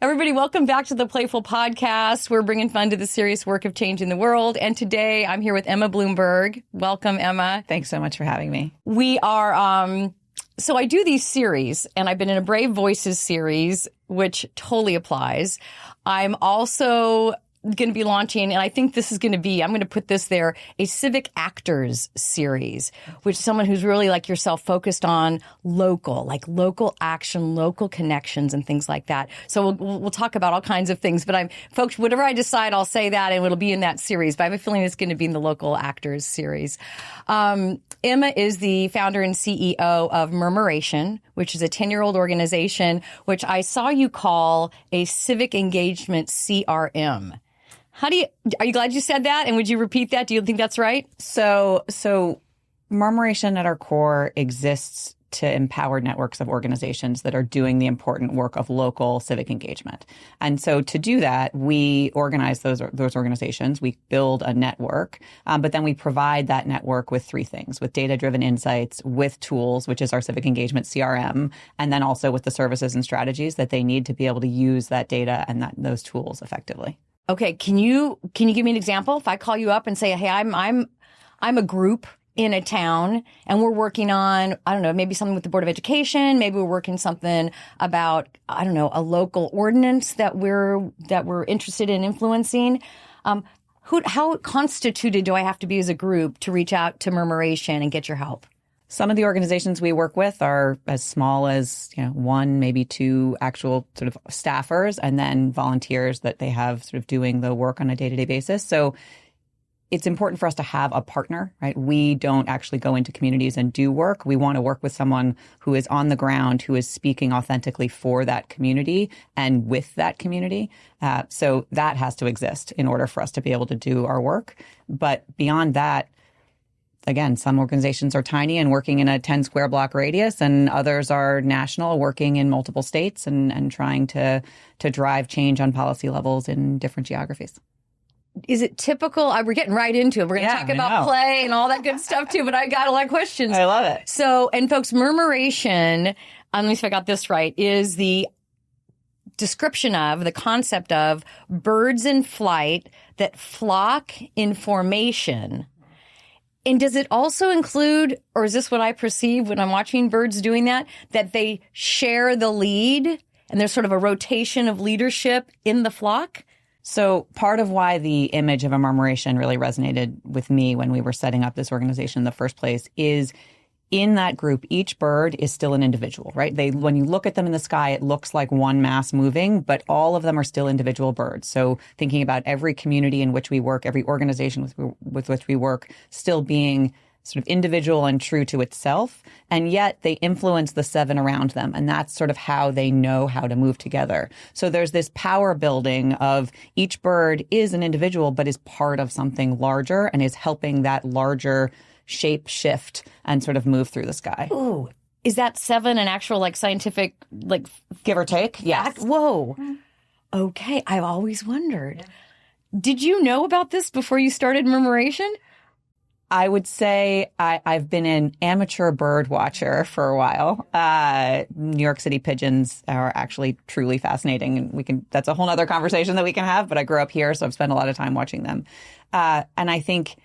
Everybody, welcome back to the Playful Podcast. We're bringing fun to the serious work of changing the world. And today I'm here with Emma Bloomberg. Welcome, Emma. Thanks so much for having me. We are, so I do these series, and I've been in a Brave Voices series, which totally applies. I'm also going to be launching, and I think this is going to be, I'm going to put this there, a Civic Actors series, which is someone who's really like yourself focused on local action, local connections and things like that. So we'll talk about all kinds of things, but folks, whatever I decide, I'll say that and it'll be in that series, but I have a feeling it's going to be in the Local Actors series. Emma is the founder and CEO of Murmuration, which is a 10-year-old organization, which I saw you call a civic engagement CRM. Are you glad you said that? And would you repeat that? Do you think that's right? So Murmuration at our core exists to empower networks of organizations that are doing the important work of local civic engagement. And so to do that, we organize those organizations. We build a network, but then we provide that network with three things: with data-driven insights, with tools, which is our civic engagement CRM, and then also with the services and strategies that they need to be able to use that data and those tools effectively. Okay, can you give me an example? If I call you up and say, "Hey, I'm a group in a town and we're working on, I don't know, maybe something with the Board of Education, maybe we're working something about, I don't know, a local ordinance that we're interested in influencing." How constituted do I have to be as a group to reach out to Murmuration and get your help? Some of the organizations we work with are as small as, one, maybe two actual sort of staffers, and then volunteers that they have sort of doing the work on a day-to-day basis. So it's important for us to have a partner, right? We don't actually go into communities and do work. We want to work with someone who is on the ground, who is speaking authentically for that community and with that community. So that has to exist in order for us to be able to do our work. But beyond that, again, some organizations are tiny and working in a 10 square block radius, and others are national, working in multiple states and trying to drive change on policy levels in different geographies. Is it typical? We're getting right into it. We're going to talk about play and all that good stuff too, but I got a lot of questions. I love it. So, and folks, Murmuration, let me see if I got this right, is the description of, the concept of birds in flight that flock in formation. And does it also include, or is this what I perceive when I'm watching birds doing that they share the lead and there's sort of a rotation of leadership in the flock? So part of why the image of a murmuration really resonated with me when we were setting up this organization in the first place is in that group, each bird is still an individual, right? When you look at them in the sky, it looks like one mass moving, but all of them are still individual birds. So thinking about every community in which we work, every organization with which we work, still being sort of individual and true to itself, and yet they influence the seven around them. And that's sort of how they know how to move together. So there's this power building of each bird is an individual, but is part of something larger and is helping that larger shape shift and sort of move through the sky. Ooh, is that seven an actual scientific give or take? Yes. Whoa. Okay, I've always wondered. Yeah. Did you know about this before you started Murmuration? I would say I've been an amateur bird watcher for a while. New York City pigeons are actually truly fascinating, and that's a whole other conversation that we can have, but I grew up here, so I've spent a lot of time watching them. And I think,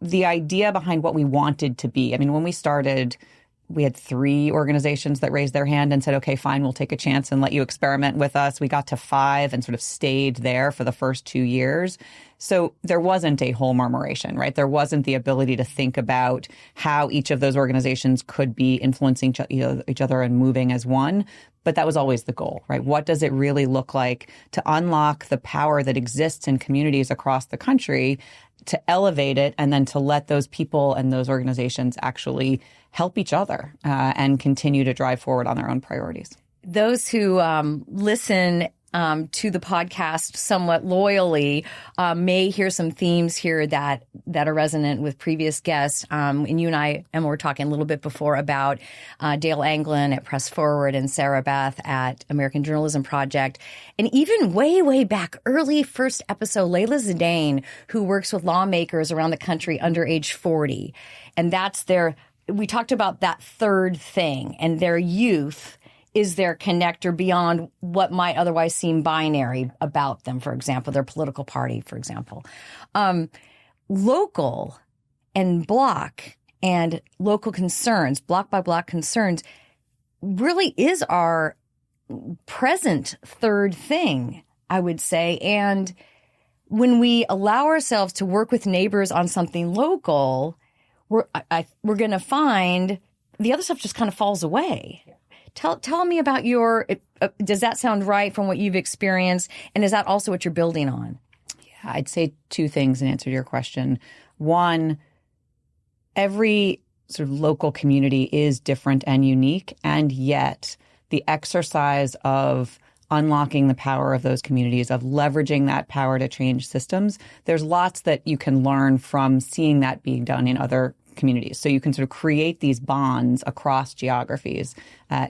the idea behind what we wanted to be, when we started, we had 3 organizations that raised their hand and said, okay, fine, we'll take a chance and let you experiment with us. We got to 5 and sort of stayed there for the first 2 years. So there wasn't a whole murmuration, right? There wasn't the ability to think about how each of those organizations could be influencing each other and moving as one. But that was always the goal, right? What does it really look like to unlock the power that exists in communities across the country, to elevate it, and then to let those people and those organizations actually help each other and continue to drive forward on their own priorities? Those who listen to the podcast somewhat loyally may hear some themes here that are resonant with previous guests. And you and I, Emma, were talking a little bit before about Dale Anglin at Press Forward and Sarah Beth at American Journalism Project. And even way, way back, early first episode, Layla Zidane, who works with lawmakers around the country under age 40. And we talked about that third thing, and their youth is there a connector beyond what might otherwise seem binary about them, for example, their political party, for example. Local and block and local concerns, block by block concerns, really is our present third thing, I would say. And when we allow ourselves to work with neighbors on something local, we're going to find the other stuff just kind of falls away. Tell me about does that sound right from what you've experienced? And is that also what you're building on? Yeah, I'd say two things in answer to your question. One, every sort of local community is different and unique, and yet the exercise of unlocking the power of those communities, of leveraging that power to change systems, there's lots that you can learn from seeing that being done in other communities. So you can sort of create these bonds across geographies,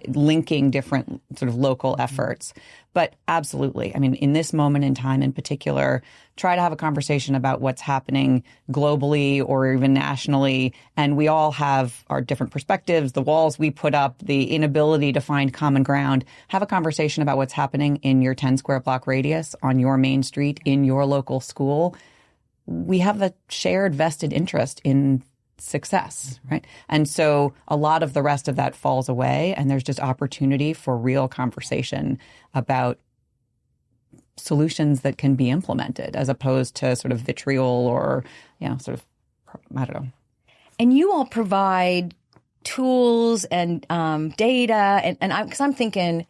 linking different sort of local efforts. But absolutely, I mean, in this moment in time in particular, try to have a conversation about what's happening globally or even nationally. And we all have our different perspectives, the walls we put up, the inability to find common ground. Have a conversation about what's happening in your 10 square block radius, on your main street, in your local school. We have a shared vested interest in success, right? And so a lot of the rest of that falls away, and there's just opportunity for real conversation about solutions that can be implemented as opposed to sort of vitriol or, sort of, I don't know. And you all provide tools and data, and I'm thinking,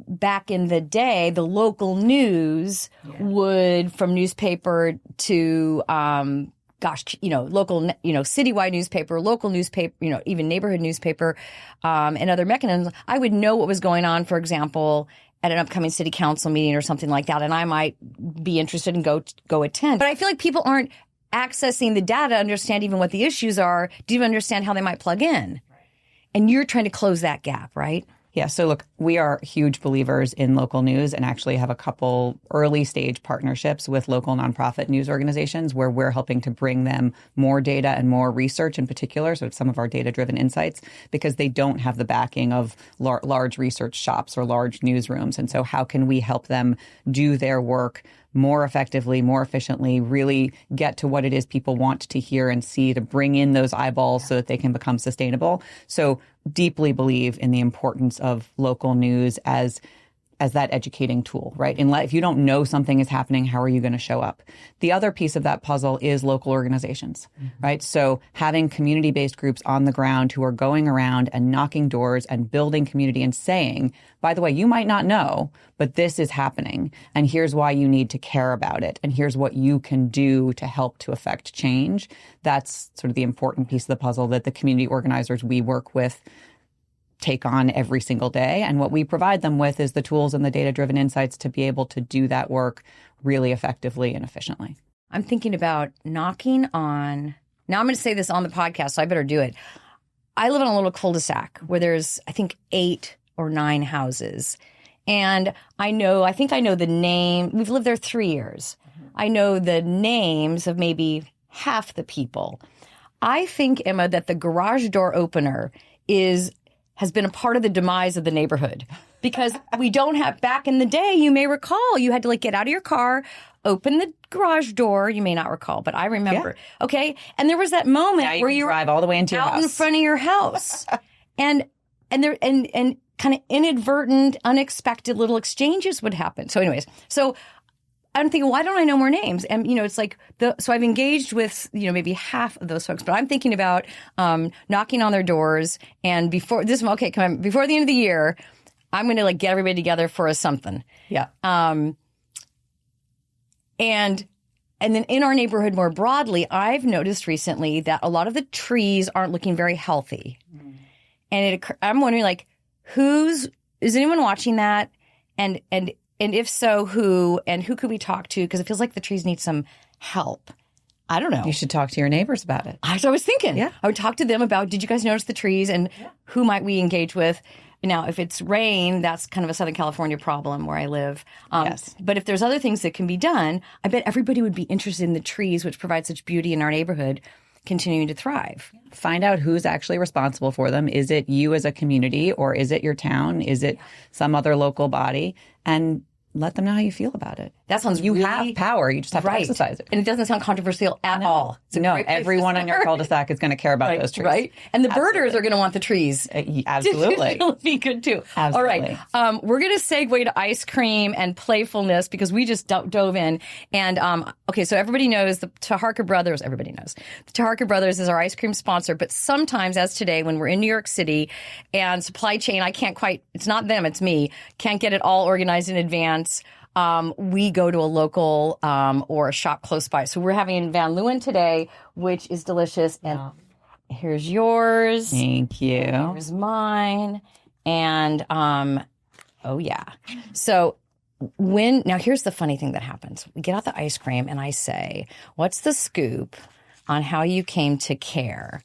back in the day, the local news would, from newspaper to local, citywide newspaper, local newspaper, even neighborhood newspaper, and other mechanisms, I would know what was going on, for example, at an upcoming city council meeting or something like that, and I might be interested and go attend. But I feel like people aren't accessing the data to understand even what the issues are, to even understand how they might plug in. And you're trying to close that gap, right? Yeah. So look, we are huge believers in local news and actually have a couple early stage partnerships with local nonprofit news organizations where we're helping to bring them more data and more research in particular. So it's some of our data-driven insights because they don't have the backing of large research shops or large newsrooms. And so how can we help them do their work more effectively, more efficiently, really get to what it is people want to hear and see, to bring in those eyeballs so that they can become sustainable. So deeply believe in the importance of local news as that educating tool, right? If you don't know something is happening, how are you going to show up? The other piece of that puzzle is local organizations, right? So having community-based groups on the ground who are going around and knocking doors and building community and saying, by the way, you might not know, but this is happening. And here's why you need to care about it. And here's what you can do to help to affect change. That's sort of the important piece of the puzzle that the community organizers we work with take on every single day. And what we provide them with is the tools and the data-driven insights to be able to do that work really effectively and efficiently. I'm thinking about knocking on, now I'm going to say this on the podcast, so I better do it. I live in a little cul-de-sac where there's, I think, 8 or 9 houses. And I think I know the name. We've lived there 3 years. I know the names of maybe half the people. I think, Emma, that the garage door opener has been a part of the demise of the neighborhood because we don't have, back in the day, you may recall, you had to get out of your car, open the garage door. You may not recall, but I remember. Yeah. Okay. And there was that moment where you drive all the way into your out house. In front of your house and kind of inadvertent, unexpected little exchanges would happen. So anyways, I'm thinking, why don't I know more names? And, it's so I've engaged with, maybe half of those folks, but I'm thinking about knocking on their doors. And before the end of the year, I'm going to get everybody together for something. Yeah. And then in our neighborhood more broadly, I've noticed recently that a lot of the trees aren't looking very healthy. And I'm wondering, is anyone watching that? And if so, who could we talk to? Because it feels like the trees need some help. I don't know. You should talk to your neighbors about it. That's what I was thinking. Yeah. I would talk to them about, did you guys notice the trees and who might we engage with? Now, if it's rain, that's kind of a Southern California problem where I live. Yes. But if there's other things that can be done, I bet everybody would be interested in the trees, which provide such beauty in our neighborhood. continuing to thrive. Find out who's actually responsible for them. Is it you as a community, or is it your town? Is it some other local body? And let them know how you feel about it. That sounds You really, have power. You just have to exercise it. And it doesn't sound controversial at all. It's a No, great place everyone to on your start. cul-de-sac is going to care about those trees. Right. And the birders are going to want the trees. Absolutely. It'll be good too. Absolutely. All right. We're going to segue to ice cream and playfulness because we just dove in. And, okay, so everybody knows the Taharka Brothers. Everybody knows the Taharka Brothers is our ice cream sponsor. But sometimes, as today, when we're in New York City and supply chain, I can't quite, it's not them, it's me, can't get it all organized in advance. We go to a local or a shop close by. So we're having Van Leeuwen today, which is delicious. And here's yours. Thank you. Here's mine. And oh yeah. So now here's the funny thing that happens. We get out the ice cream and I say, "What's the scoop on how you came to care?"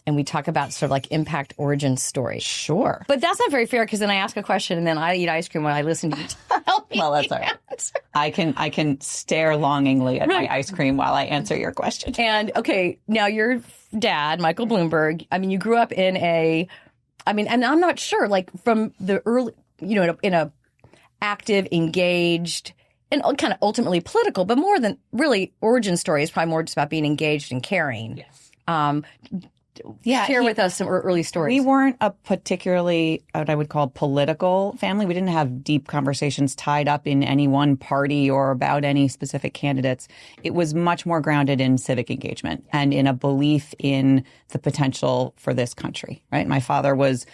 And we talk about sort of like impact origin story. Sure. But that's not very fair because then I ask a question and then I eat ice cream when I listen to you tell me. Well, that's all right. I can stare longingly at my ice cream while I answer your question. And okay, now your dad, Michael Bloomberg, I mean, you grew up in and I'm not sure, like from the early, in a active, engaged, and kind of ultimately political, but more than really origin story is probably more just about being engaged and caring. Yes. Share with us some early stories. We weren't a particularly what I would call political family. We didn't have deep conversations tied up in any one party or about any specific candidates. It was much more grounded in civic engagement and in a belief in the potential for this country, right? My father was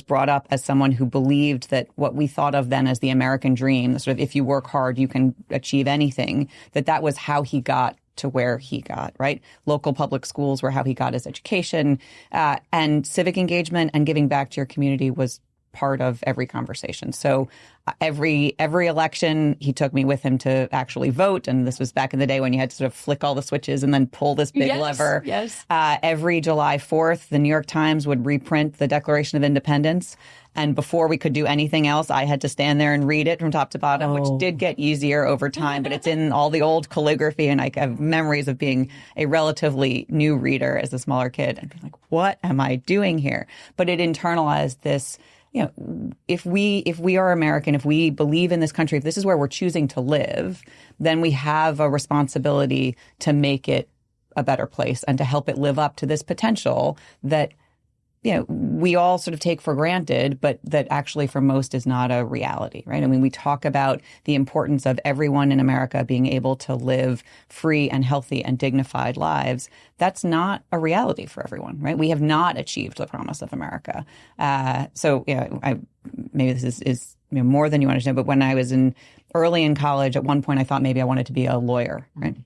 brought up as someone who believed that what we thought of then as the American dream, the sort of if you work hard, you can achieve anything, that was how he got to where he got, right? Local public schools were how he got his education, and civic engagement and giving back to your community was part of every conversation. So every election, he took me with him to actually vote. And this was back in the day when you had to sort of flick all the switches and then pull this big lever. Yes. Every July 4th, the New York Times would reprint the Declaration of Independence. And before we could do anything else, I had to stand there and read it from top to bottom, which did get easier over time. But it's in all the old calligraphy. And I have memories of being a relatively new reader as a smaller kid and being like, what am I doing here? But it internalized this. If we are American, if we believe in this country, if this is where we're choosing to live, then we have a responsibility to make it a better place and to help it live up to this potential that, we all sort of take for granted, but that actually for most is not a reality, right? I mean, we talk about the importance of everyone in America being able to live free and healthy and dignified lives. That's not a reality for everyone, right? We have not achieved the promise of America. Maybe this is more than you understand, but when I was early in college, at one point I thought maybe I wanted to be a lawyer, right?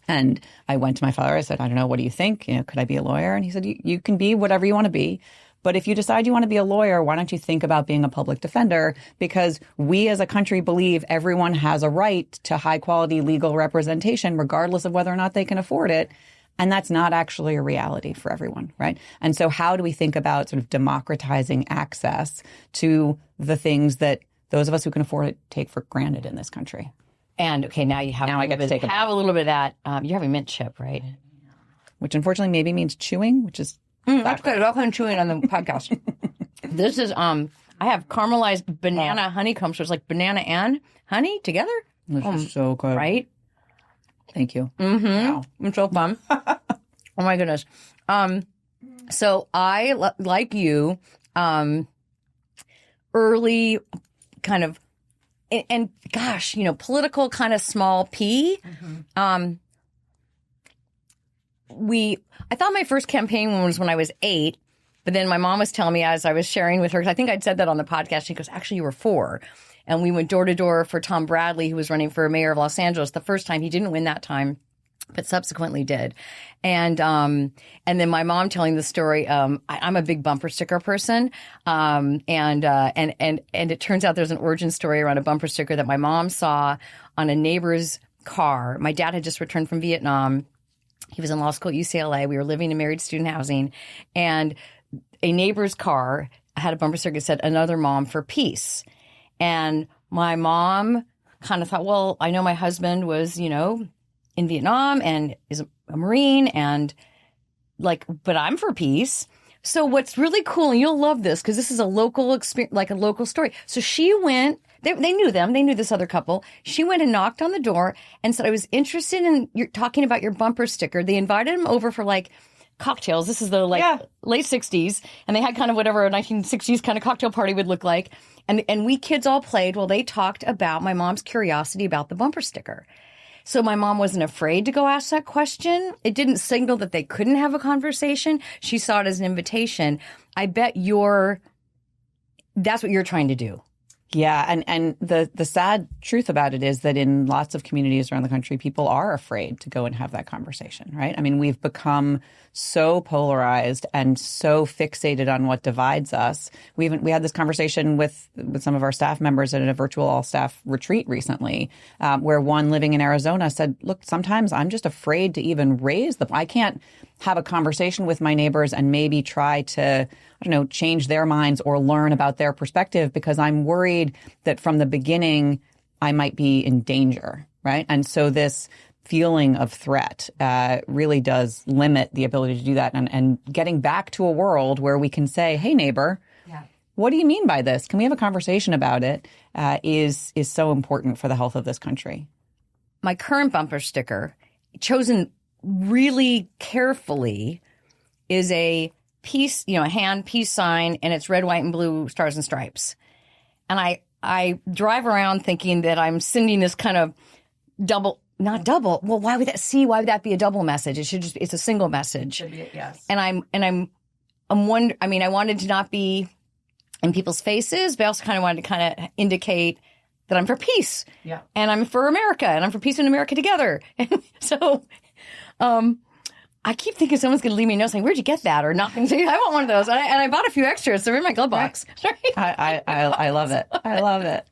And I went to my father. I said, I don't know, what do you think? Could I be a lawyer? And he said, you can be whatever you want to be. But if you decide you want to be a lawyer, why don't you think about being a public defender? Because we as a country believe everyone has a right to high quality legal representation, regardless of whether or not they can afford it. And that's not actually a reality for everyone, right? And so how do we think about sort of democratizing access to the things that those of us who can afford it take for granted in this country? And okay, now you have I get to take a little bit of that. You're having mint chip, right? Which unfortunately maybe means chewing, which is that's good. I'll come chewing on the podcast. This is I have caramelized banana honeycomb, so it's like banana and honey together. This is so good, right? Thank you. Mm-hmm. Wow. It's so fun. Oh my goodness. So I like you, early kind of. And gosh, political kind of small p. Mm-hmm. I thought my first campaign was when I was 8, but then my mom was telling me as I was sharing with her, because I think I'd said that on the podcast, she goes, actually, you were 4. And we went door to door for Tom Bradley, who was running for mayor of Los Angeles. The first time he didn't win that time, but subsequently did. And then my mom telling the story, I'm a big bumper sticker person. And it turns out there's an origin story around a bumper sticker that my mom saw on a neighbor's car. My dad had just returned from Vietnam. He was in law school at UCLA. We were living in married student housing, and a neighbor's car had a bumper sticker that said, "Another mom for peace." And my mom kind of thought, well, I know my husband was, in Vietnam and is a Marine and but I'm for peace. So what's really cool, and you'll love this because this is a local experience, like a local story. So she went, they knew them. They knew this other couple. She went and knocked on the door and said, I was interested in talking about your bumper sticker. They invited him over for cocktails. This is the late 60s. And they had kind of whatever a 1960s kind of cocktail party would look like. And we kids all played while they talked about my mom's curiosity about the bumper sticker. So my mom wasn't afraid to go ask that question. It didn't signal that they couldn't have a conversation. She saw it as an invitation. I bet that's what you're trying to do. Yeah. And the sad truth about it is that in lots of communities around the country, people are afraid to go and have that conversation, right? I mean, we've become so polarized and so fixated on what divides us. We had this conversation with some of our staff members at a virtual all-staff retreat recently, where one living in Arizona said, look, sometimes I'm just afraid to even raise them. I can't have a conversation with my neighbors and maybe try to, change their minds or learn about their perspective because I'm worried that from the beginning I might be in danger, right? And so this feeling of threat really does limit the ability to do that. And getting back to a world where we can say, hey, neighbor, what do you mean by this? Can we have a conversation about it? Is so important for the health of this country. My current bumper sticker, chosen really carefully, is a peace, a hand peace sign, and it's red, white, and blue stars and stripes. And I drive around thinking that I'm sending this kind of not double. Well, why would that be a double message? It's a single message. Should be, yes. And I'm wondering, I wanted to not be in people's faces, but I also kind of wanted to indicate that I'm for peace. Yeah. And I'm for America, and I'm for peace in America together. And so, I keep thinking someone's going to leave me a note saying, where'd you get that? Or nothing. So I want one of those. And I bought a few extras. They're in my glove box. Right. I love it. I love it.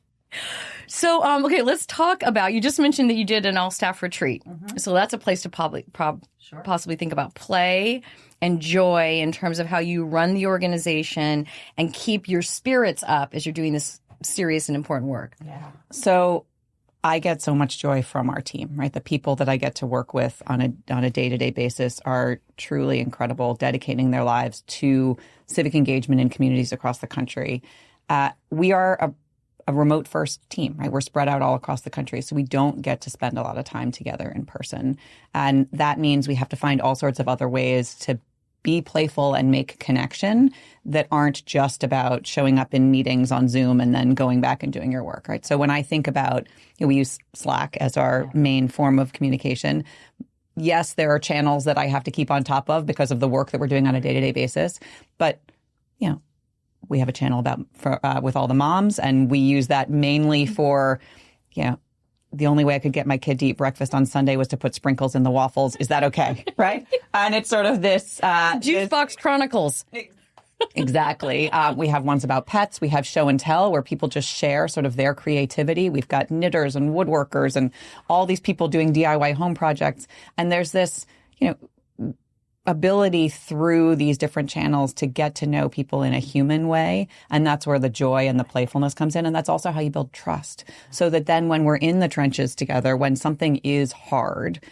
So, okay, let's talk about, you just mentioned that you did an all-staff retreat. Mm-hmm. So that's a place to possibly think about play and joy in terms of how you run the organization and keep your spirits up as you're doing this serious and important work. Yeah. So I get so much joy from our team, right? The people that I get to work with on a day-to-day basis are truly incredible, dedicating their lives to civic engagement in communities across the country. We are a remote-first team, right? We're spread out all across the country, so we don't get to spend a lot of time together in person. And that means we have to find all sorts of other ways to be playful and make connection that aren't just about showing up in meetings on Zoom and then going back and doing your work, right? So when I think about, we use Slack as our main form of communication. Yes, there are channels that I have to keep on top of because of the work that we're doing on a day-to-day basis. But, we have a channel with all the moms, and we use that mainly for, the only way I could get my kid to eat breakfast on Sunday was to put sprinkles in the waffles. Is that okay? Right? And it's sort of this Juice Box Chronicles. Exactly. We have ones about pets. We have show and tell where people just share sort of their creativity. We've got knitters and woodworkers and all these people doing DIY home projects. And there's this, ability through these different channels to get to know people in a human way. And that's where the joy and the playfulness comes in. And that's also how you build trust. So that then when we're in the trenches together, when something is hard,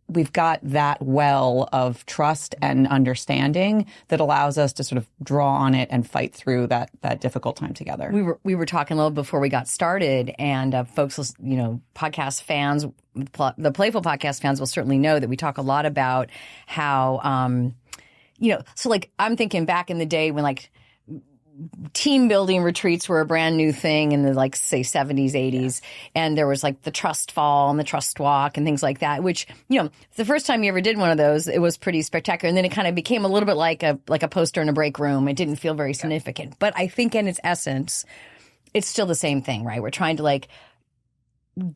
we've got that well of trust and understanding that allows us to sort of draw on it and fight through that difficult time together. We were talking a little bit before we got started, and folks, podcast fans, the Playful podcast fans will certainly know that we talk a lot about how, so I'm thinking back in the day when team building retreats were a brand new thing in the say 70s, 80s. And there was the trust fall and the trust walk and things like that, which, the first time you ever did one of those, it was pretty spectacular. And then it kind of became a little bit like a poster in a break room. It didn't feel very significant. But I think in its essence, it's still the same thing, right? We're trying to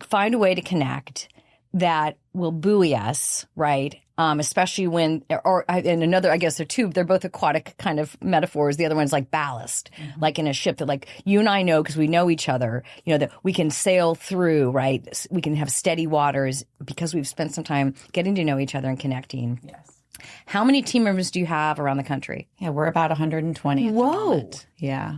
find a way to connect that will buoy us, right? Especially when, and another, I guess they're both aquatic kind of metaphors. The other one's like ballast, like in a ship that you and I know because we know each other, that we can sail through, right? We can have steady waters because we've spent some time getting to know each other and connecting. Yes. How many team members do you have around the country? Yeah, we're about 120. Whoa. Yeah.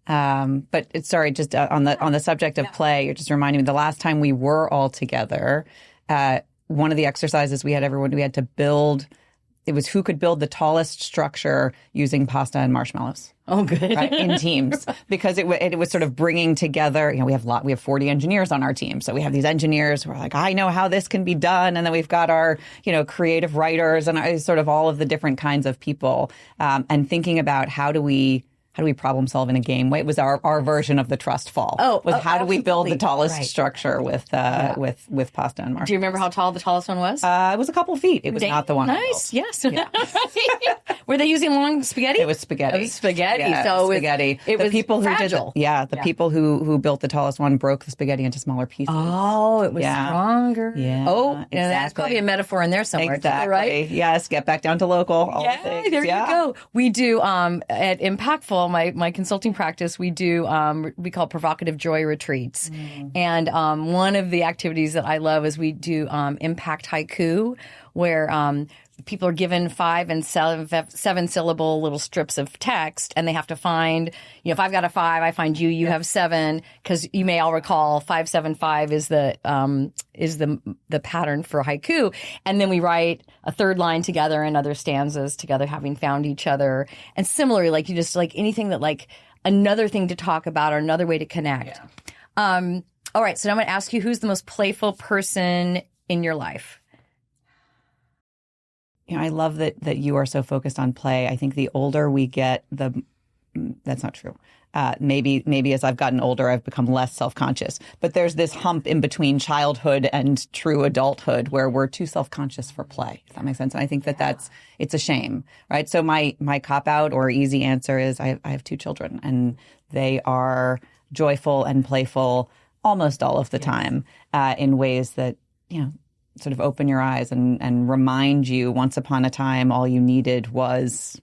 But just on the subject of play, you're just reminding me the last time we were all together, one of the exercises we had to build. It was who could build the tallest structure using pasta and marshmallows. Oh, good. Right, in teams, because it was sort of bringing together. We have 40 engineers on our team, so we have these engineers who are like, I know how this can be done, and then we've got our creative writers and sort of all of the different kinds of people, and thinking about how do we problem solve in a game? It was our version of the trust fall. How do we build the tallest structure with pasta and marshmallows? Do you remember how tall the tallest one was? It was a couple feet. It was not the one. Nice. Yes. Yeah. Were they using long spaghetti? It was spaghetti. It was spaghetti. Yeah, so spaghetti. It was people fragile. The people who built the tallest one broke the spaghetti into smaller pieces. Oh, it was stronger. Yeah. Oh, exactly. That's probably a metaphor in there somewhere. Exactly. Right? Yes. Get back down to local. All the things. There you go. We do at Impactful, my consulting practice, we do we call provocative joy retreats, and one of the activities that I love is we do impact haiku, where people are given 5 and 7 syllable little strips of text, and they have to find, if I've got a 5, I find you have 7, because you may all recall 575 is the pattern for haiku, and then we write a third line together and other stanzas together, having found each other, and similarly, like you just like anything that like another thing to talk about or another way to connect. Yeah. All right, so now I'm going to ask you, who's the most playful person in your life? I love that you are so focused on play. I think the older we get, that's not true. Maybe as I've gotten older, I've become less self-conscious. But there's this hump in between childhood and true adulthood where we're too self-conscious for play, if that makes sense. And I think it's a shame, right? So my cop-out or easy answer is I have 2 children, and they are joyful and playful almost all of the time in ways that, sort of open your eyes and remind you once upon a time all you needed was,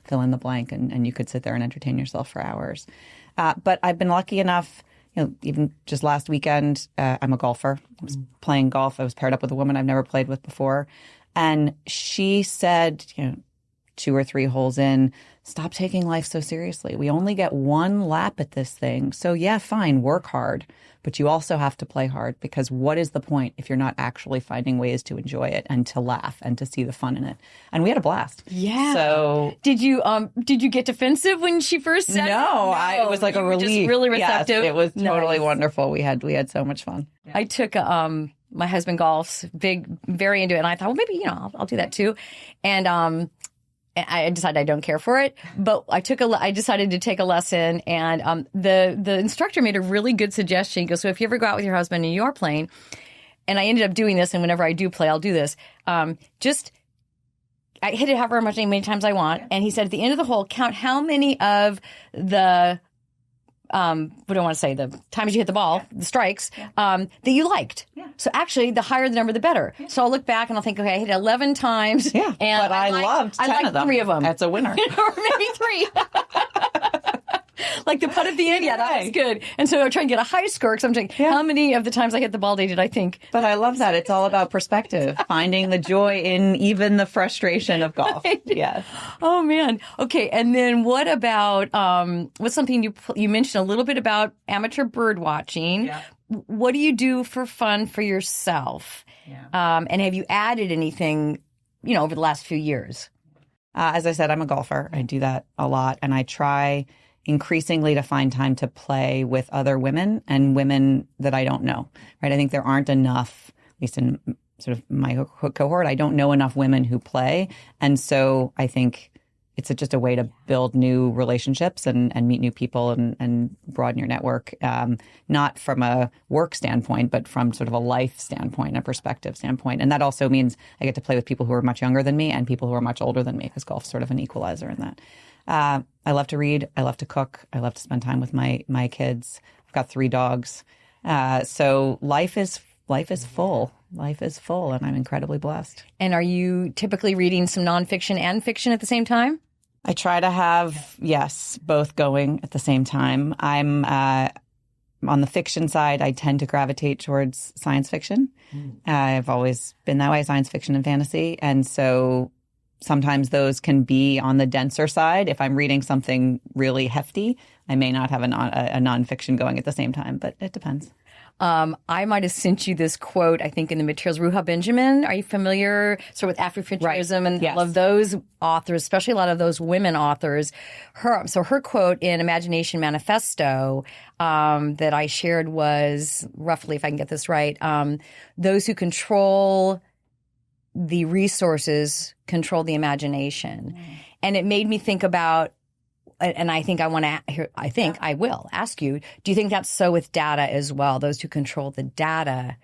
fill in the blank, and you could sit there and entertain yourself for hours. But I've been lucky enough, even just last weekend, I'm a golfer. I was playing golf. I was paired up with a woman I've never played with before. And she said, 2 or 3 holes in, stop taking life so seriously. We only get 1 lap at this thing. So yeah, fine, work hard. But you also have to play hard, because what is the point if you're not actually finding ways to enjoy it and to laugh and to see the fun in it? And we had a blast. Yeah. So did you get defensive when she first said no, it was like a relief. Just really receptive. Yes, it was totally wonderful. We had so much fun. Yeah. I took my husband golfs, very into it, and I thought, well, maybe I'll do that too, and I decided I don't care for it, but I decided to take a lesson, and the instructor made a really good suggestion. He goes, so if you ever go out with your husband and you are playing, and I ended up doing this, and whenever I do play, I'll do this. I hit it however many times I want, and he said at the end of the hole, count how many of the what do I want to say? The times you hit the ball, the strikes, that you liked. Yeah. So actually, the higher the number, the better. Yeah. So I'll look back and I'll think, okay, I hit it 11 times. Yeah, and but I loved 10 of them. 3 of them. That's a winner. Or maybe 3. Like the putt at the end, that was good. And so I try and get a high score, because I'm thinking, how many of the times I hit the ball did I think? But I love that. It's all about perspective, finding the joy in even the frustration of golf. Right. Yes. Oh, man. Okay, and then what about, what's something you mentioned a little bit about amateur bird watching. Yeah. What do you do for fun for yourself? Yeah. And have you added anything, over the last few years? As I said, I'm a golfer. I do that a lot, and I try increasingly to find time to play with other women and women that I don't know, right? I think there aren't enough, at least in sort of my cohort, I don't know enough women who play. And so I think it's just a way to build new relationships and meet new people and broaden your network, not from a work standpoint, but from sort of a life standpoint, a perspective standpoint. And that also means I get to play with people who are much younger than me and people who are much older than me, because golf's sort of an equalizer in that. I love to read. I love to cook. I love to spend time with my kids. I've got 3 dogs. So life is full. Life is full, and I'm incredibly blessed. And are you typically reading some nonfiction and fiction at the same time? I try to have, yes, both going at the same time. I'm on the fiction side, I tend to gravitate towards science fiction. I've always been that way, science fiction and fantasy. And so Sometimes those can be on the denser side. If I'm reading something really hefty, I may not have a nonfiction going at the same time, but it depends. I might have sent you this quote, I think, in the materials. Ruha Benjamin, are you familiar sort of with Afrofuturism? Right. And yes. all of those authors, especially a lot of those women authors. Her quote in Imagination Manifesto that I shared was roughly, if I can get this right, those who control the resources control the imagination. And it made me think about, and I think I will ask you, do you think that's so with data as well? Those who control the data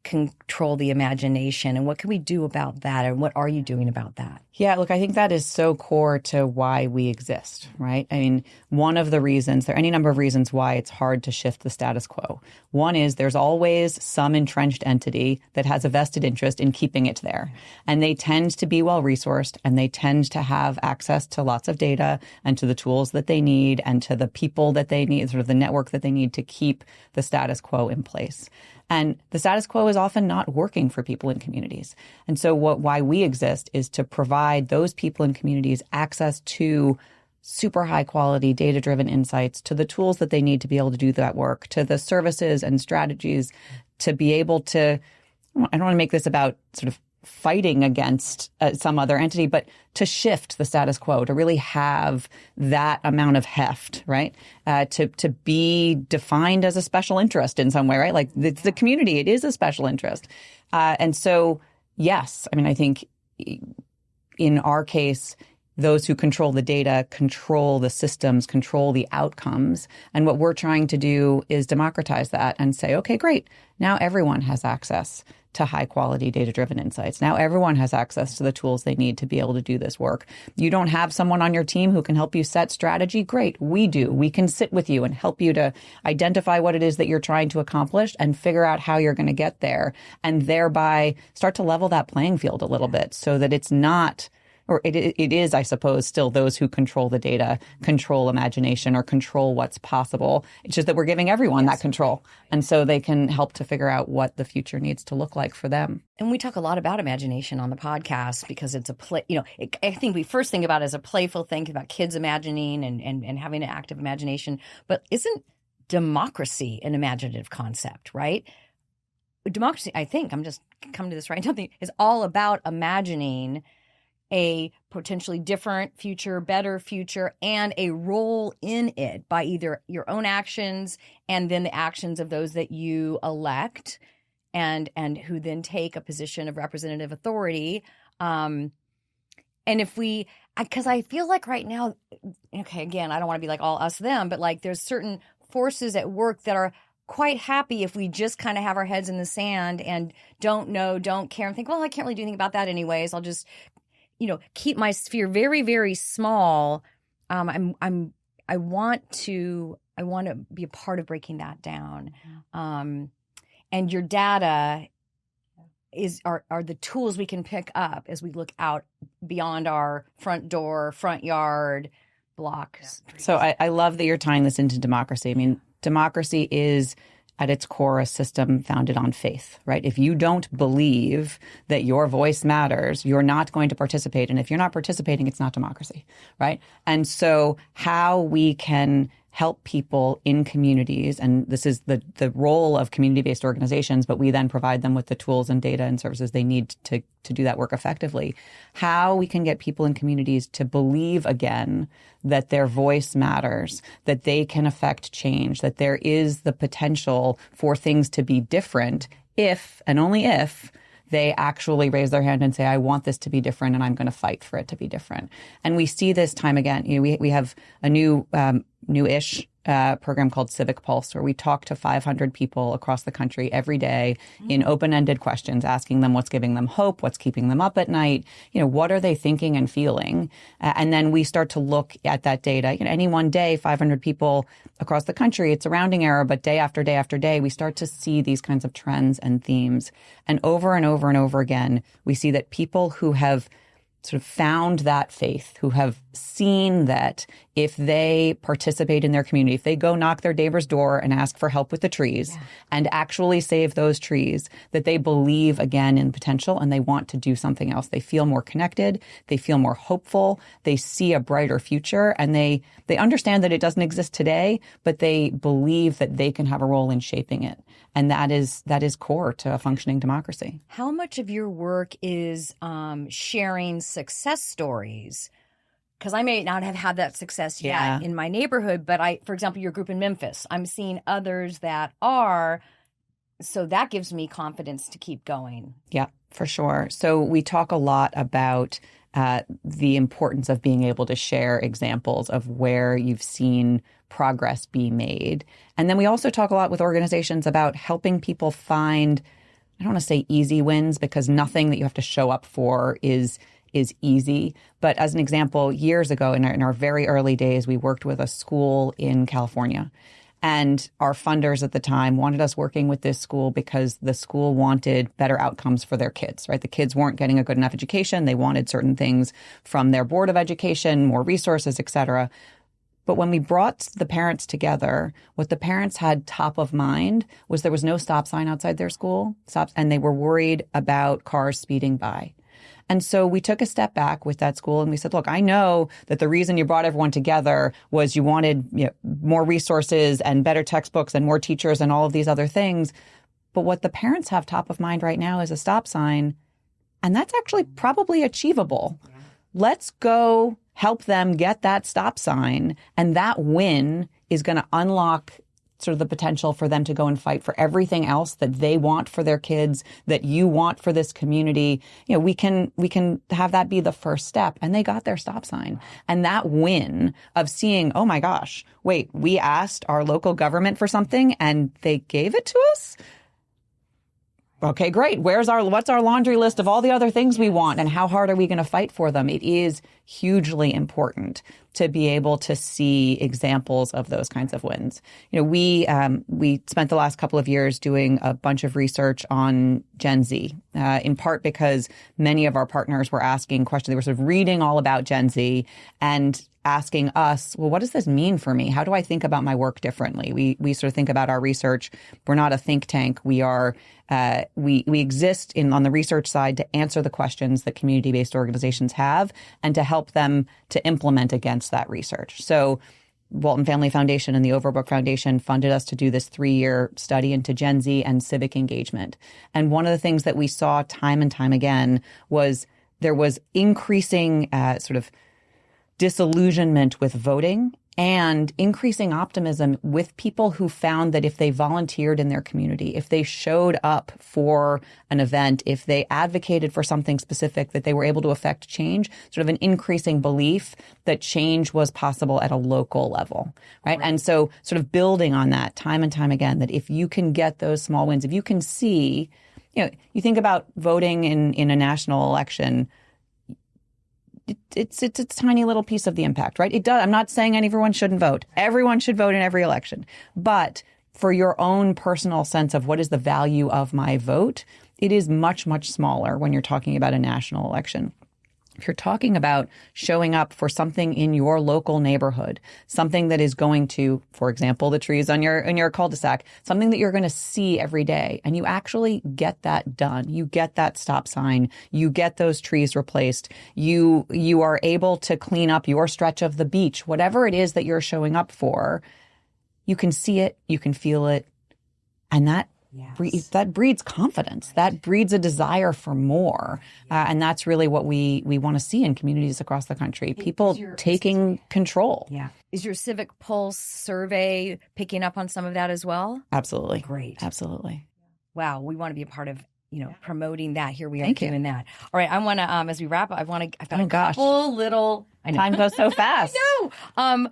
control the imagination. And what can we do about that? And what are you doing about that? Yeah, look, I think that is so core to why we exist, right? I mean, one of the reasons, there are any number of reasons why it's hard to shift the status quo. One is there's always some entrenched entity that has a vested interest in keeping it there. And they tend to be well-resourced, and they tend to have access to lots of data and to the tools that they need and to the people that they need, sort of the network that they need to keep the status quo in place. And the status quo is often not working for people in communities. And so why we exist is to provide those people in communities access to super high quality data-driven insights, to the tools that they need to be able to do that work, to the services and strategies to be able to, I don't want to make this about sort of fighting against some other entity, but to shift the status quo, to really have that amount of heft, right? To be defined as a special interest in some way, right? Like it's the community, it is a special interest. And so, yes, I mean, I think in our case, those who control the data control the systems, control the outcomes. And what we're trying to do is democratize that and say, okay, great. Now everyone has access to high quality data-driven insights. Now everyone has access to the tools they need to be able to do this work. You don't have someone on your team who can help you set strategy? Great. We do. We can sit with you and help you to identify what it is that you're trying to accomplish and figure out how you're going to get there, and thereby start to level that playing field a little bit so that it's not, or it is, I suppose, still those who control the data, control imagination, or control what's possible. It's just that we're giving everyone that control. And so they can help to figure out what the future needs to look like for them. And we talk a lot about imagination on the podcast because it's a play, I think we first think about it as a playful thing about kids imagining and having an active imagination. But isn't democracy an imaginative concept, right? Democracy, I think, I'm just coming to this right now, is all about imagining a potentially different future, better future, and a role in it by either your own actions and then the actions of those that you elect and who then take a position of representative authority. And if because I feel like right now, okay, again, I don't want to be like all us, them, but like there's certain forces at work that are quite happy if we just kind of have our heads in the sand and don't know, don't care, and think, well, I can't really do anything about that anyways. I'll just keep my sphere very, very small. I want to be a part of breaking that down. And your data are the tools we can pick up as we look out beyond our front door, front yard, blocks. So I love that you're tying this into democracy. I mean, democracy is at its core a system founded on faith, right? If you don't believe that your voice matters, you're not going to participate. And if you're not participating, it's not democracy, right? And so how we can help people in communities, and this is the role of community-based organizations, but we then provide them with the tools and data and services they need to do that work effectively. How we can get people in communities to believe again that their voice matters, that they can affect change, that there is the potential for things to be different if, and only if, they actually raise their hand and say, I want this to be different and I'm going to fight for it to be different. And we see this time again. We have a new-ish program called Civic Pulse, where we talk to 500 people across the country every day in open-ended questions, asking them what's giving them hope, what's keeping them up at night, what are they thinking and feeling? And then we start to look at that data. Any one day, 500 people across the country, it's a rounding error, but day after day after day, we start to see these kinds of trends and themes. And over and over and over again, we see that people who have sort of found that faith, who have seen that if they participate in their community, if they go knock their neighbor's door and ask for help with the trees and actually save those trees, that they believe again in potential and they want to do something else. They feel more connected. They feel more hopeful. They see a brighter future, and they understand that it doesn't exist today, but they believe that they can have a role in shaping it. And that is core to a functioning democracy. How much of your work is sharing success stories? Because I may not have had that success yet in my neighborhood, but for example, your group in Memphis, I'm seeing others that are. So that gives me confidence to keep going. Yeah, for sure. So we talk a lot about the importance of being able to share examples of where you've seen progress be made. And then we also talk a lot with organizations about helping people find, I don't want to say easy wins, because nothing that you have to show up for is easy. But as an example, years ago in our very early days, we worked with a school in California. And our funders at the time wanted us working with this school because the school wanted better outcomes for their kids, right? The kids weren't getting a good enough education. They wanted certain things from their board of education, more resources, et cetera. But when we brought the parents together, what the parents had top of mind was there was no stop sign outside their school, and they were worried about cars speeding by. And so we took a step back with that school and we said, look, I know that the reason you brought everyone together was you wanted more resources and better textbooks and more teachers and all of these other things. But what the parents have top of mind right now is a stop sign. And that's actually probably achievable. Yeah. Let's go help them get that stop sign. And that win is going to unlock sort of the potential for them to go and fight for everything else that they want for their kids, that you want for this community. We can have that be the first step. And they got their stop sign. And that win of seeing, oh my gosh, wait, we asked our local government for something and they gave it to us? Okay, great. What's our laundry list of all the other things we want, and how hard are we going to fight for them? It is hugely important to be able to see examples of those kinds of wins. We spent the last couple of years doing a bunch of research on Gen Z, in part because many of our partners were asking questions. They were sort of reading all about Gen Z and asking us, well, what does this mean for me? How do I think about my work differently? We sort of think about our research. We're not a think tank. We are we exist on the research side to answer the questions that community-based organizations have and to help them to implement against that research. So Walton Family Foundation and the Overbrook Foundation funded us to do this 3-year study into Gen Z and civic engagement. And one of the things that we saw time and time again was there was increasing sort of disillusionment with voting and increasing optimism with people who found that if they volunteered in their community, if they showed up for an event, if they advocated for something specific, that they were able to affect change, sort of an increasing belief that change was possible at a local level, right? And so sort of building on that time and time again, that if you can get those small wins, if you can see, you think about voting in a national election, it's a tiny little piece of the impact, right? It does. I'm not saying everyone shouldn't vote. Everyone should vote in every election. But for your own personal sense of what is the value of my vote, it is much, much smaller when you're talking about a national election. If you're talking about showing up for something in your local neighborhood, something that is going to, for example, the trees on your cul-de-sac, something that you're going to see every day, and you actually get that done. You get that stop sign. You get those trees replaced. You are able to clean up your stretch of the beach, whatever it is that you're showing up for. You can see it. You can feel it. And that breeds confidence. That breeds a desire for more. And that's really what we want to see in communities across the country. People taking control. Yeah. Is your Civic Pulse survey picking up on some of that as well? Absolutely. Great. Absolutely. Wow. We want to be a part of promoting that. Here we are doing that. All right. I want to, as we wrap up, I've got a couple little. I know. Time goes so fast. I know.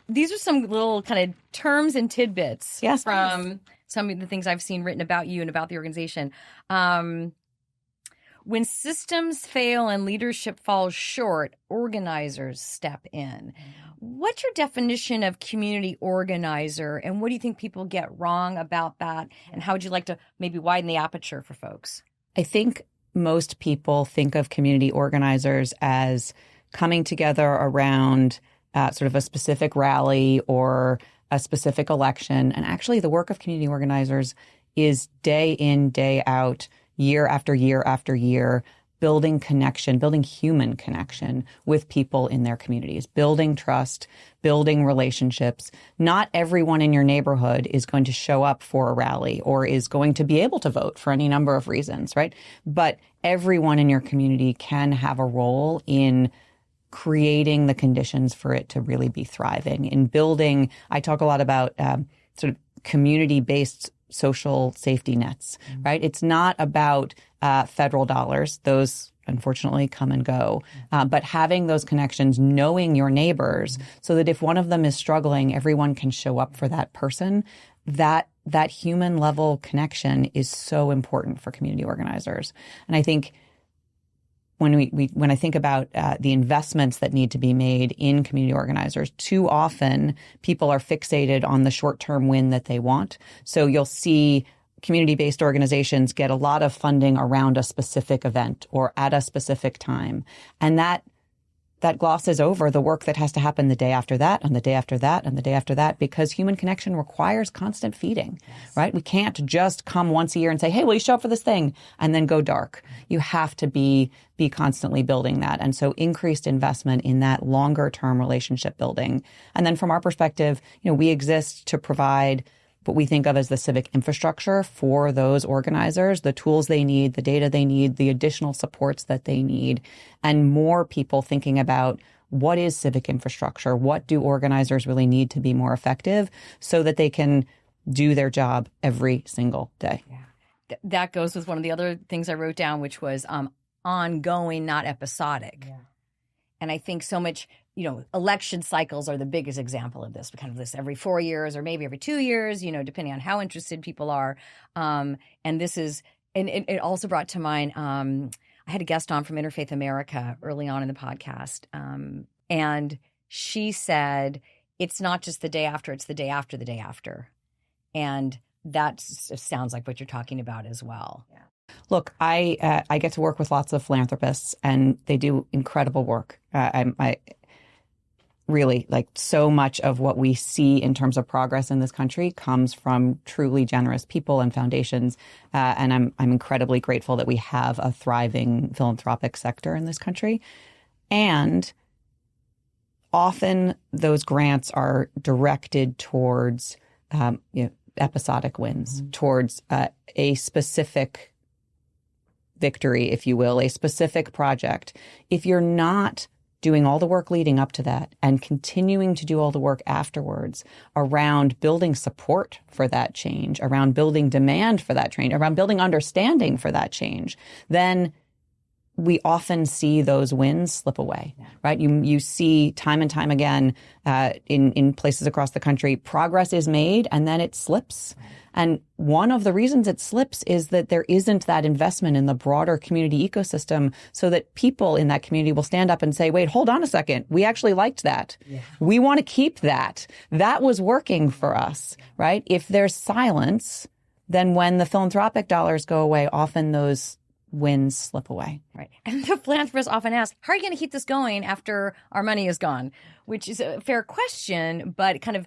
These are some little kind of terms and tidbits from some of the things I've seen written about you and about the organization. When systems fail and leadership falls short, organizers step in. What's your definition of community organizer, and what do you think people get wrong about that? And how would you like to maybe widen the aperture for folks? I think most people think of community organizers as coming together around sort of a specific rally or a specific election. And actually, the work of community organizers is day in, day out, year after year after year, building connection, building human connection with people in their communities, building trust, building relationships. Not everyone in your neighborhood is going to show up for a rally or is going to be able to vote for any number of reasons, right? But everyone in your community can have a role in creating the conditions for it to really be thriving. In building, I talk a lot about sort of community-based social safety nets, right? It's not about federal dollars. Those, unfortunately, come and go. But having those connections, knowing your neighbors, so that if one of them is struggling, everyone can show up for that person. That human level connection is so important for community organizers. And I think when I think about the investments that need to be made in community organizers, too often people are fixated on the short-term win that they want. So you'll see community-based organizations get a lot of funding around a specific event or at a specific time. And that glosses over the work that has to happen the day after that, and the day after that, and the day after that, because human connection requires constant feeding, right? We can't just come once a year and say, hey, will you show up for this thing? And then go dark. You have to be constantly building that. And so increased investment in that longer term relationship building. And then from our perspective, we exist to provide what we think of as the civic infrastructure for those organizers, the tools they need, the data they need, the additional supports that they need, and more people thinking about what is civic infrastructure? What do organizers really need to be more effective so that they can do their job every single day? Yeah. That goes with one of the other things I wrote down, which was ongoing, not episodic. Yeah. And I think so much, election cycles are the biggest example of this. We kind of this every 4 years or maybe every 2 years, depending on how interested people are. And this is, and it also brought to mind, I had a guest on from Interfaith America early on in the podcast. And she said, it's not just the day after, it's the day after the day after. And that sounds like what you're talking about as well. Yeah. Look, I get to work with lots of philanthropists, and they do incredible work. I really, like, so much of what we see in terms of progress in this country comes from truly generous people and foundations. And I'm incredibly grateful that we have a thriving philanthropic sector in this country. And often those grants are directed towards episodic wins, towards a specific victory, if you will, a specific project. If you're not doing all the work leading up to that and continuing to do all the work afterwards around building support for that change, around building demand for that change, around building understanding for that change, then we often see those wins slip away, right? You see time and time again in places across the country, progress is made and then it slips. And one of the reasons it slips is that there isn't that investment in the broader community ecosystem so that people in that community will stand up and say, wait, hold on a second. We actually liked that. Yeah. We want to keep that. That was working for us, right? If there's silence, then when the philanthropic dollars go away, often those wins slip away. Right. And the philanthropists often ask, how are you going to keep this going after our money is gone? Which is a fair question, but it kind of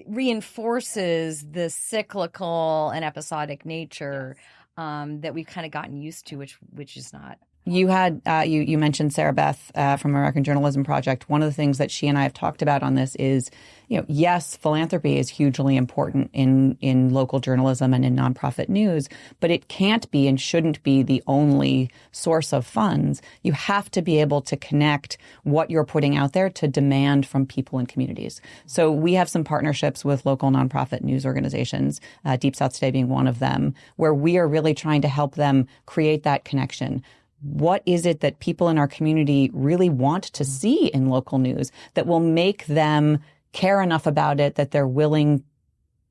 reinforces the cyclical and episodic nature that we've kind of gotten used to, which is not. You had you mentioned Sarah Beth from American Journalism Project. One of the things that she and I have talked about on this is, yes, philanthropy is hugely important in local journalism and in nonprofit news, but it can't be and shouldn't be the only source of funds. You have to be able to connect what you're putting out there to demand from people and communities. So we have some partnerships with local nonprofit news organizations, Deep South Today being one of them, where we are really trying to help them create that connection. What is it that people in our community really want to see in local news that will make them care enough about it that they're willing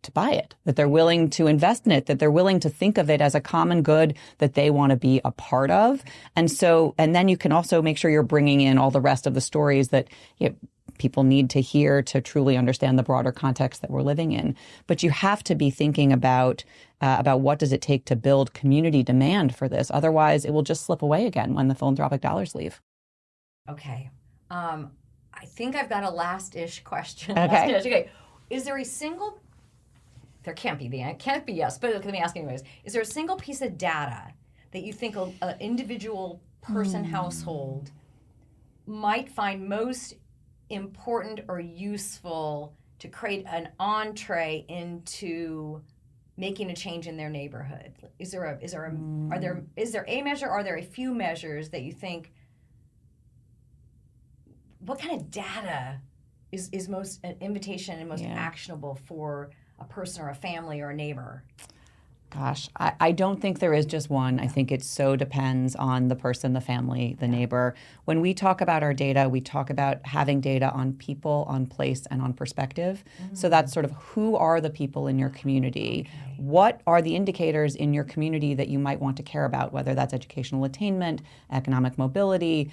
to buy it, that they're willing to invest in it, that they're willing to think of it as a common good that they want to be a part of? And then you can also make sure you're bringing in all the rest of the stories that people need to hear to truly understand the broader context that we're living in. But you have to be thinking about what does it take to build community demand for this. Otherwise, it will just slip away again when the philanthropic dollars leave. Okay. I think I've got a last-ish question. Okay. Last-ish. Okay. Is there a single, there can't be yes, but let me ask anyways. Is there a single piece of data that you think an individual person, household might find most important or useful to create an entree into making a change in their neighborhood? Is there a measure? Are there a few measures that you think? What kind of data is most an invitation and most actionable for a person or a family or a neighbor? Gosh, I don't think there is just one. I think it so depends on the person, the family, the neighbor. When we talk about our data, we talk about having data on people, on place, and on perspective. So that's sort of who are the people in your community? What are the indicators in your community that you might want to care about, whether that's educational attainment, economic mobility,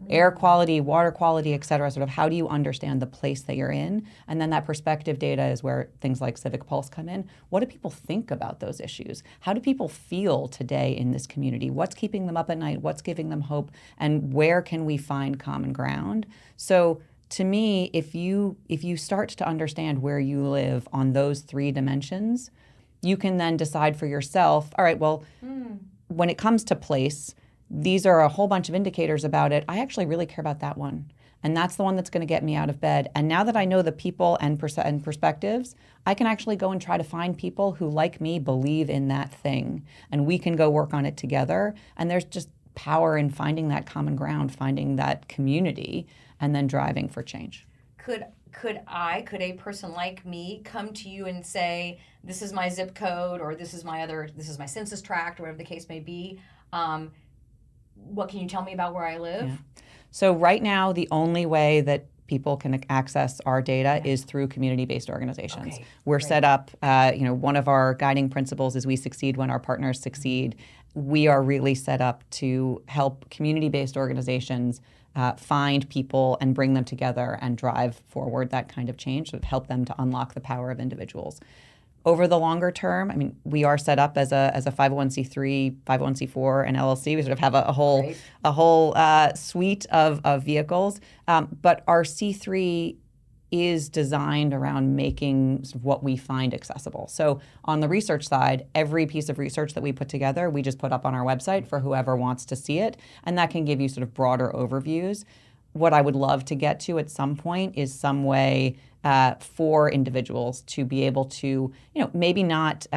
air quality, water quality, et cetera, sort of how do you understand the place that you're in? And then that perspective data is where things like Civic Pulse come in. What do people think about those issues? How do people feel today in this community? What's keeping them up at night? What's giving them hope? And where can we find common ground? So to me, if you start to understand where you live on those three dimensions, you can then decide for yourself, all right, well, when it comes to place, these are a whole bunch of indicators about it. I actually really care about that one. And that's the one that's going to get me out of bed. And now that I know the people and perspectives, I can actually go and try to find people who, like me, believe in that thing. And we can go work on it together. And there's just power in finding that common ground, finding that community, and then driving for change. Could a person like me come to you and say, this is my zip code, or this is my census tract, or whatever the case may be? What can you tell me about where I live? Yeah. So right now, the only way that people can access our data is through community-based organizations. Okay, We're set up, one of our guiding principles is we succeed when our partners succeed. We are really set up to help community-based organizations find people and bring them together and drive forward that kind of change, so help them to unlock the power of individuals. Over the longer term, I mean, we are set up as a 501c3, 501c4, and LLC. We sort of have a whole suite of vehicles, but our C3 is designed around making sort of what we find accessible. So on the research side, every piece of research that we put together, we just put up on our website for whoever wants to see it, and that can give you sort of broader overviews. What I would love to get to at some point is some way for individuals to be able to, maybe not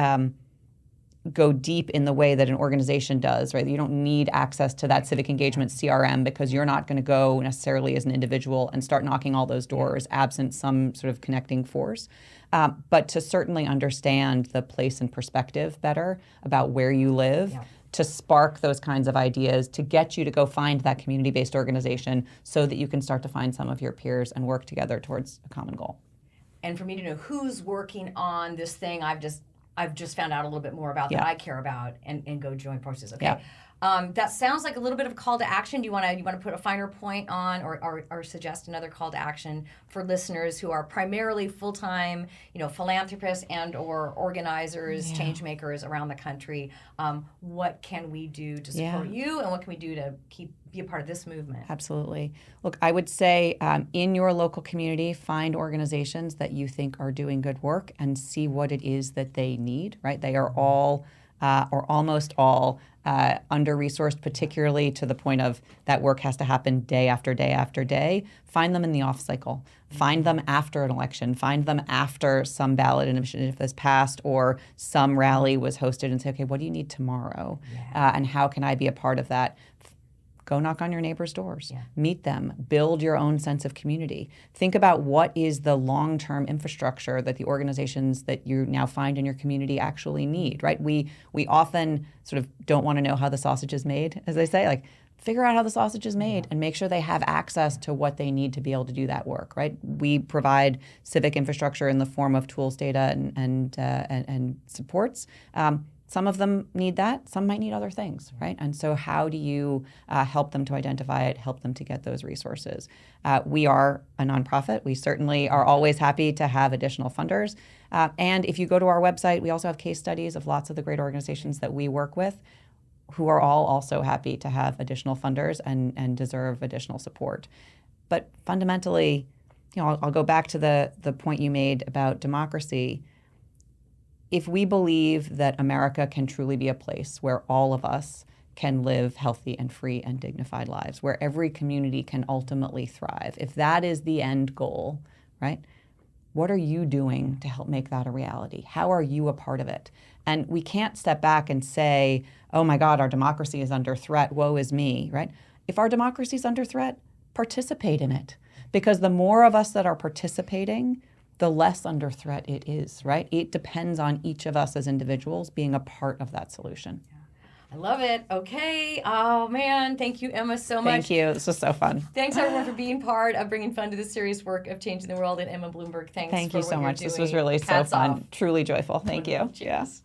go deep in the way that an organization does, right? You don't need access to that civic engagement CRM because you're not going to go necessarily as an individual and start knocking all those doors absent some sort of connecting force. But to certainly understand the place and perspective better about where you live, to spark those kinds of ideas, to get you to go find that community-based organization so that you can start to find some of your peers and work together towards a common goal. And for me to know who's working on this thing I've just found out a little bit more about that I care about and go join forces. Okay. Yeah. That sounds like a little bit of a call to action. Do you want to put a finer point on or suggest another call to action for listeners who are primarily full-time, philanthropists and or organizers, change makers around the country? What can we do to support you, and what can we do to be a part of this movement? Absolutely. Look, I would say in your local community, find organizations that you think are doing good work and see what it is that they need, right? They are all or almost all under-resourced, particularly to the point of that work has to happen day after day after day. Find them in the off cycle. Find them after an election. Find them after some ballot initiative has passed or some rally was hosted, and say, okay, what do you need tomorrow? And how can I be a part of that? Go knock on your neighbors' doors. Meet them. Build your own sense of community. Think about what is the long-term infrastructure that the organizations that you now find in your community actually need, right? We often sort of don't want to know how the sausage is made, as they say. Like, figure out how the sausage is made and make sure they have access to what they need to be able to do that work, right? We provide civic infrastructure in the form of tools, data, and supports. Some of them need that. Some might need other things, right? And so how do you help them to identify it, help them to get those resources? We are a nonprofit. We certainly are always happy to have additional funders. And if you go to our website, we also have case studies of lots of the great organizations that we work with who are all also happy to have additional funders and deserve additional support. But fundamentally, I'll go back to the point you made about democracy. If we believe that America can truly be a place where all of us can live healthy and free and dignified lives, where every community can ultimately thrive, if that is the end goal, right, what are you doing to help make that a reality? How are you a part of it? And we can't step back and say, oh my God, our democracy is under threat, woe is me, right? If our democracy is under threat, participate in it. Because the more of us that are participating, the less under threat it is, right? It depends on each of us as individuals being a part of that solution. I love it. Okay. Oh, man. Thank you, Emma, so much. Thank you. This was so fun. Thanks, everyone, for being part of bringing fun to the serious work of changing the world. And Emma Bloomberg, thanks Thank for you what so you're much. doing. This was really so Hats fun. off. Truly joyful. Thank you. Cheers.